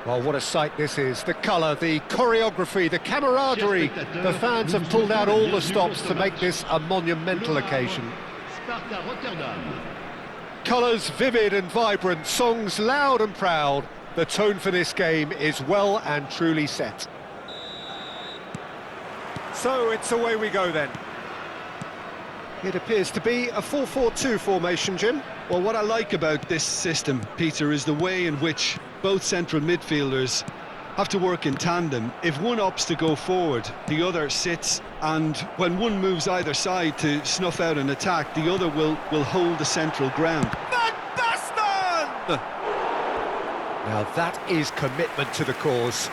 Well, what a sight this is. The colour, the choreography, the camaraderie. The fans have pulled out all the stops to make this a monumental occasion. Colours vivid and vibrant, songs loud and proud. The tone for this game is well and truly set. So it's away we go then. It appears to be a 4-4-2 formation, Jim. Well, what I like about this system, Peter, is the way in which both central midfielders have to work in tandem. If one opts to go forward, the other sits, and when one moves either side to snuff out an attack, the other will hold the central ground. Van Basten! Now that is commitment to the cause.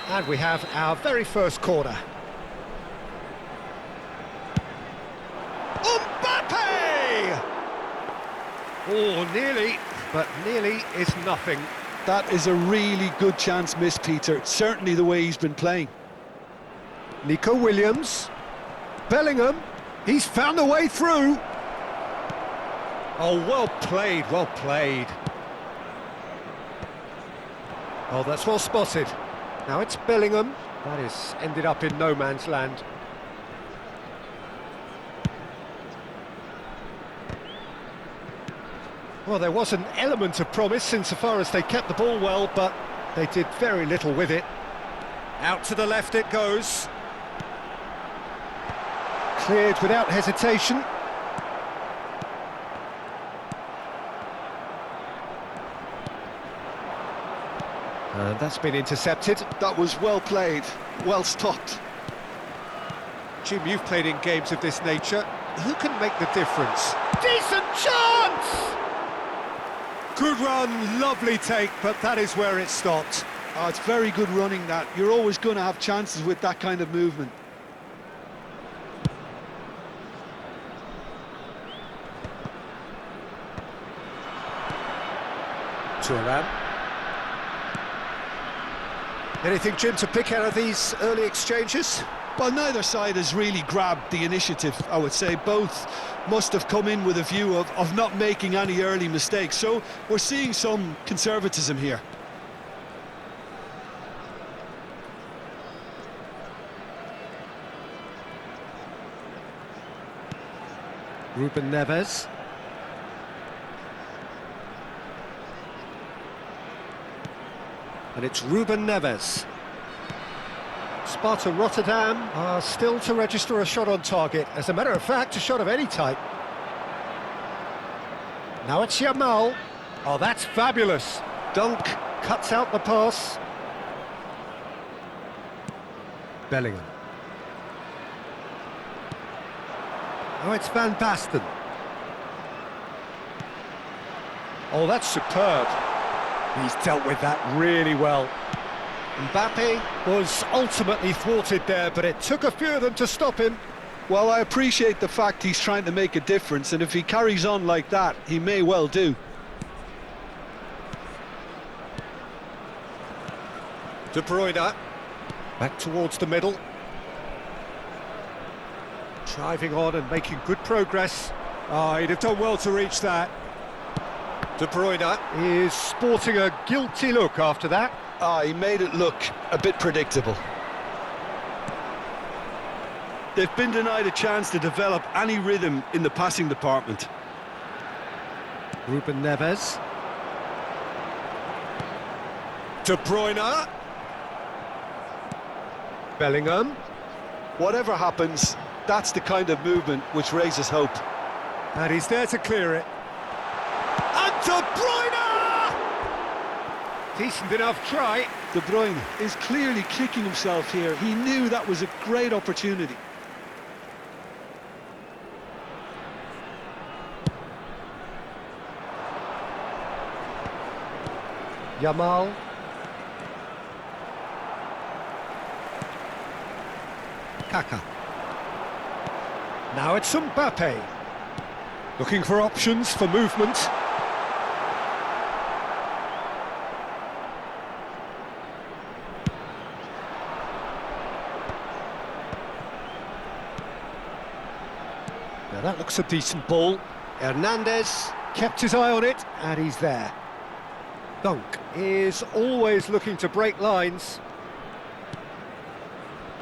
And we have our very first corner. Oh, nearly, but nearly is nothing. That is a really good chance missed, Peter. Certainly the way he's been playing. Nico Williams. Bellingham. He's found a way through. Oh, well played, well played. Oh, that's well spotted. Now it's Bellingham. That is ended up in no man's land. Well, there was an element of promise insofar as they kept the ball well, but they did very little with it. Out to the left it goes. Cleared without hesitation. And that's been intercepted. That was well played, well stopped. Jim, you've played in games of this nature. Who can make the difference? Decent chance! Good run, lovely take, but that is where it stopped. Oh, it's very good running, that. You're always going to have chances with that kind of movement. Turan. Anything, Jim, to pick out of these early exchanges? Well, neither side has really grabbed the initiative, I would say. Both must have come in with a view of not making any early mistakes. So we're seeing some conservatism here. Ruben Neves. And it's Ruben Neves. Sparta Rotterdam are still to register a shot on target. As a matter of fact, a shot of any type. Now it's Yamal. Oh, that's fabulous. Dunk cuts out the pass. Bellingham. Oh, it's Van Basten. Oh, that's superb. He's dealt with that really well. Mbappe was ultimately thwarted there, but it took a few of them to stop him. Well, I appreciate the fact he's trying to make a difference, and if he carries on like that, he may well do. De Bruyne, back towards the middle. Driving on and making good progress. Oh, he'd have done well to reach that. De Bruyne is sporting a guilty look after that. He made it look a bit predictable. They've been denied a chance to develop any rhythm in the passing department. Ruben Neves. De Bruyne. Bellingham. Whatever happens, that's the kind of movement which raises hope. And he's there to clear it. And De Bruyne! Decent enough try. De Bruyne is clearly kicking himself here. He knew that was a great opportunity. Yamal. Kaka. Now it's Mbappe. Looking for options for movement. Now that looks a decent ball. Hernandez kept his eye on it, and he's there. Dunk is always looking to break lines.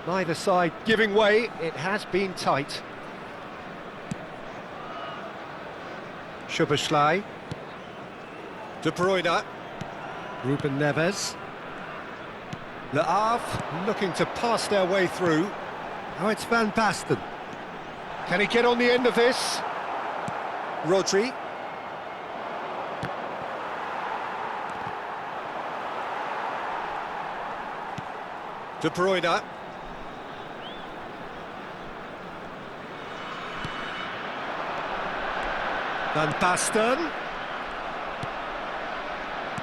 Neither side giving way, it has been tight. Szoboszlai. De Bruyne. Ruben Neves. Le Havre looking to pass their way through. Now it's Van Basten. Can he get on the end of this? Rodri. De Bruyne. Van Basten.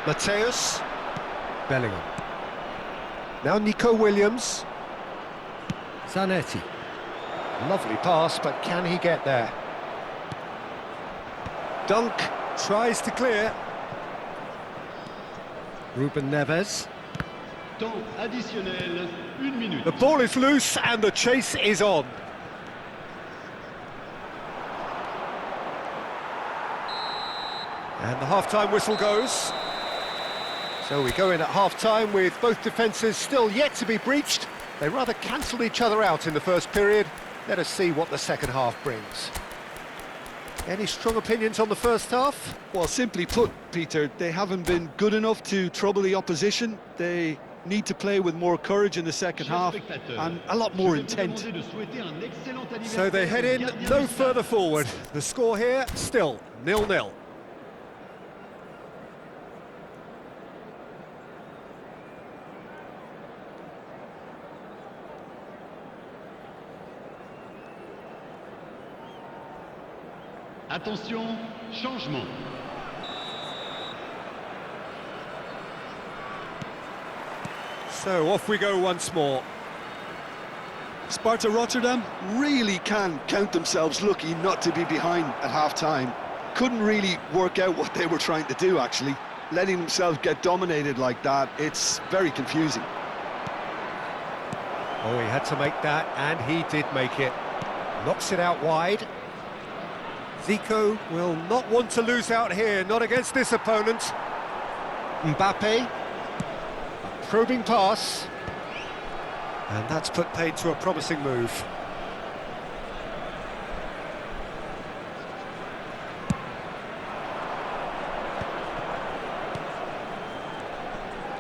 Mateus. Bellingham. Now Nico Williams. Zanetti. Lovely pass, but can he get there? Dunk tries to clear. Ruben Neves. Temps additionnel, 1 minute. The ball is loose and the chase is on. And the half-time whistle goes. So we go in at half-time with both defences still yet to be breached. They rather cancelled each other out in the first period. Let us see what the second half brings. Any strong opinions on the first half? Well, simply put, Peter, they haven't been good enough to trouble the opposition. They need to play with more courage in the second half and a lot more intent. So they head in no further forward. The score here still 0-0. Attention, changement. So off we go once more. Sparta Rotterdam really can count themselves lucky not to be behind at half-time. Couldn't really work out what they were trying to do, actually. Letting themselves get dominated like that, it's very confusing. Oh, he had to make that, and he did make it. Knocks it out wide. Zico will not want to lose out here, not against this opponent. Mbappe. A probing pass. And that's put paid to a promising move.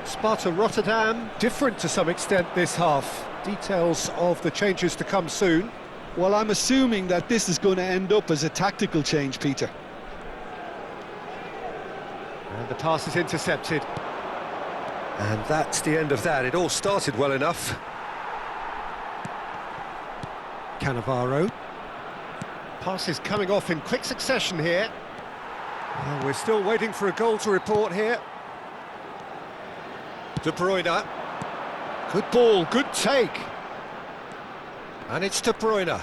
Sparta Rotterdam, different to some extent this half. Details of the changes to come soon. Well, I'm assuming that this is going to end up as a tactical change, Peter. And the pass is intercepted. And that's the end of that. It all started well enough. Cannavaro. Pass is coming off in quick succession here. Well, we're still waiting for a goal to report here. De Bruyne. Good ball, good take. And it's De Bruyne.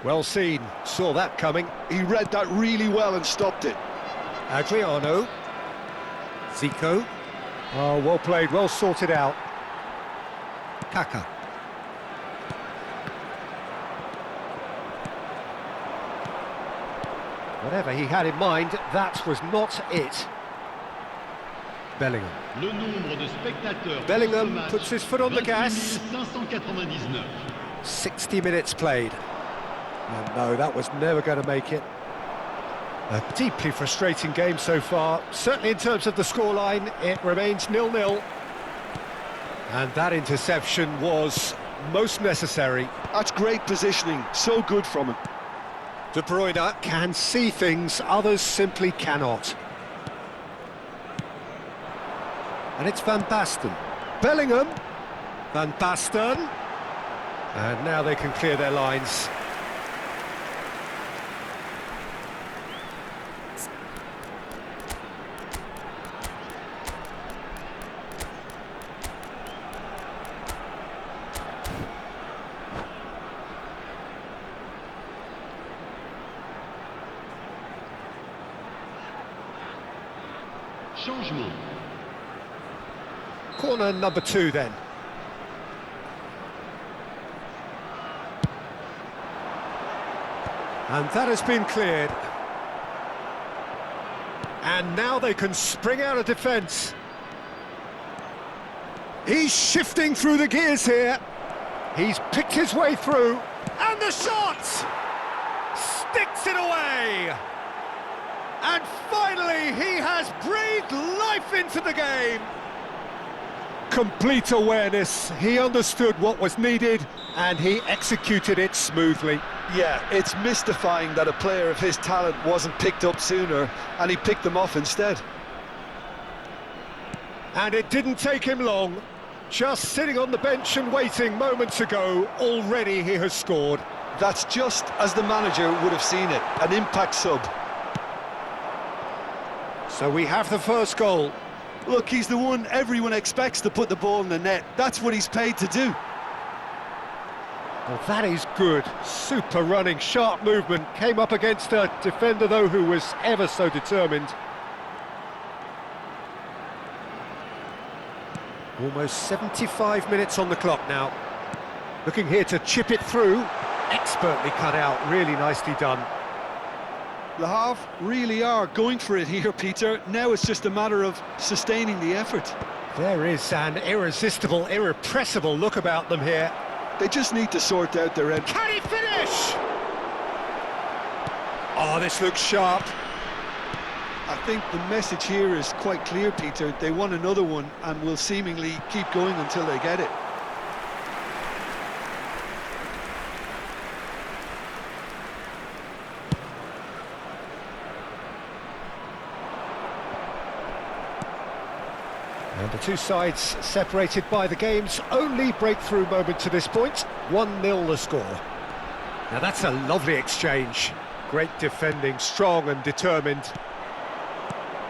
Well seen, saw that coming. He read that really well and stopped it. Adriano. Zico. Oh, well played, well sorted out. Kaka. Whatever he had in mind, that was not it. Bellingham. Le nombre de spectateurs Bellingham pour ce match, puts his foot on the gas. 599. 60 minutes played. And no, that was never going to make it. A deeply frustrating game so far. Certainly in terms of the scoreline, it remains 0-0. And that interception was most necessary. That's great positioning, so good from him. De Bruyne can see things others simply cannot. And it's Van Basten. Bellingham. Van Basten. And now they can clear their lines. Changement. Corner number 2 then. And that has been cleared. And now they can spring out of defence. He's shifting through the gears here. He's picked his way through. And the shot! Sticks it away! And finally, he has breathed life into the game. Complete awareness. He understood what was needed, and he executed it smoothly. Yeah, it's mystifying that a player of his talent wasn't picked up sooner, and he picked them off instead. And it didn't take him long. Just sitting on the bench and waiting moments ago, already he has scored. That's just as the manager would have seen it, an impact sub. So we have the first goal. Look, he's the one everyone expects to put the ball in the net. That's what he's paid to do. Well, that is good. Super running, sharp movement. Came up against a defender, though, who was ever so determined. Almost 75 minutes on the clock now. Looking here to chip it through. Expertly cut out, really nicely done. Le Havre really are going for it here, Peter. Now it's just a matter of sustaining the effort. There is an irresistible, irrepressible look about them here. They just need to sort out their end. Can he finish? Oh, this looks sharp. I think the message here is quite clear, Peter. They want another one and will seemingly keep going until they get it. And the two sides separated by the game's only breakthrough moment to this point. 1-0 the score. Now that's a lovely exchange. Great defending, strong and determined.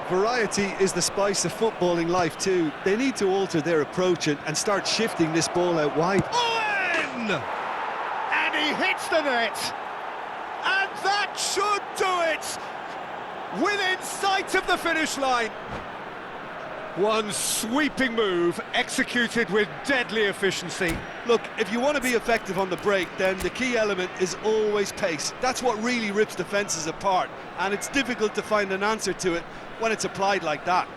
Variety is the spice of footballing life too. They need to alter their approach and start shifting this ball out wide. Owen! And he hits the net! And that should do it! Within sight of the finish line. One sweeping move, executed with deadly efficiency. Look, if you want to be effective on the break, then the key element is always pace. That's what really rips defences apart, and it's difficult to find an answer to it when it's applied like that.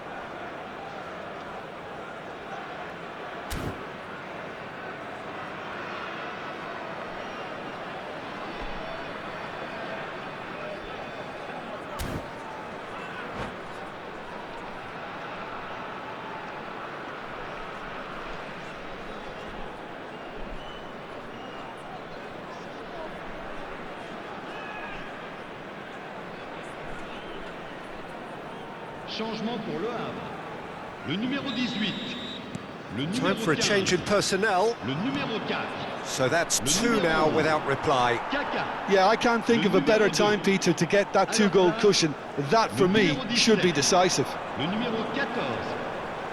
Changement pour Le Havre. Le numéro 18. Le numéro Time for a 15. change in personnel. Le numéro 4. So that's two now without reply. Kaka. Yeah, I can't think of a better time, Peter, to get that two-goal cushion. That, for me, should be decisive. Le numéro 14.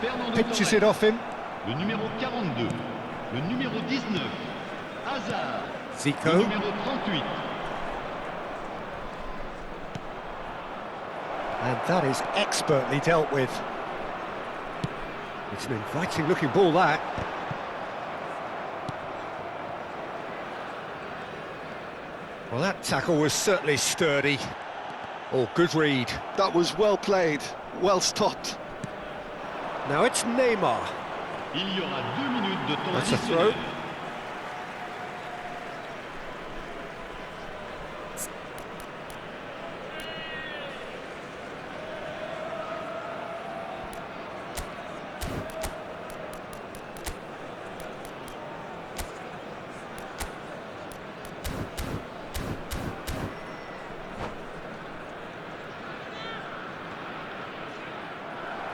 Fernando Pitches Torres. it off him. Le numéro 42. Le numéro 19. Hazard. Le Zico. numéro 38. And that is expertly dealt with. It's an inviting looking ball, that. Well, that tackle was certainly sturdy. Oh, good read. That was well played, well stopped. Now it's Neymar. Il y aura 2 minutes de temps That's a additionnel. throw.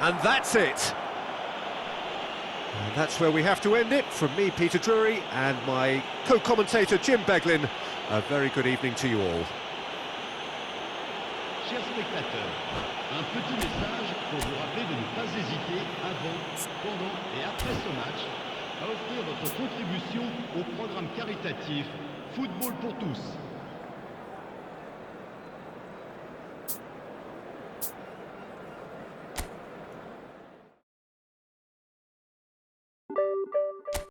And that's it. And that's where we have to end it. From me, Peter Drury, and my co-commentator, Jim Beglin, a very good evening to you all. Chers spectateurs, un petit message pour vous rappeler de ne pas hésiter avant, pendant et après ce match à offrir votre contribution au programme caritatif Football pour tous.